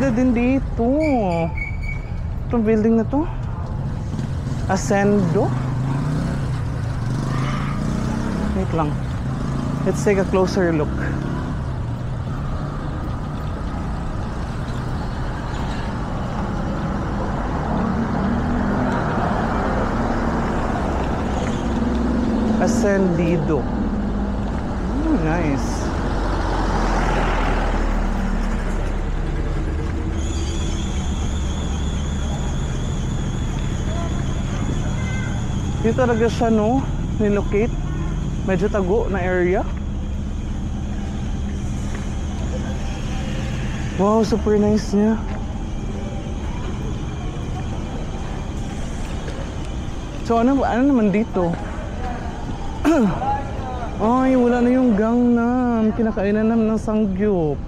ganda din dito. Itong building na to, Ascendo. Wait lang, let's take a closer look. Ascendido. Nice. Dito talaga siya, no, nilocate. Medyo tago na area. Wow, super nice niya. So ano naman dito? Ay, wala na yung gangnam. Kinakainan naman ng sangyup.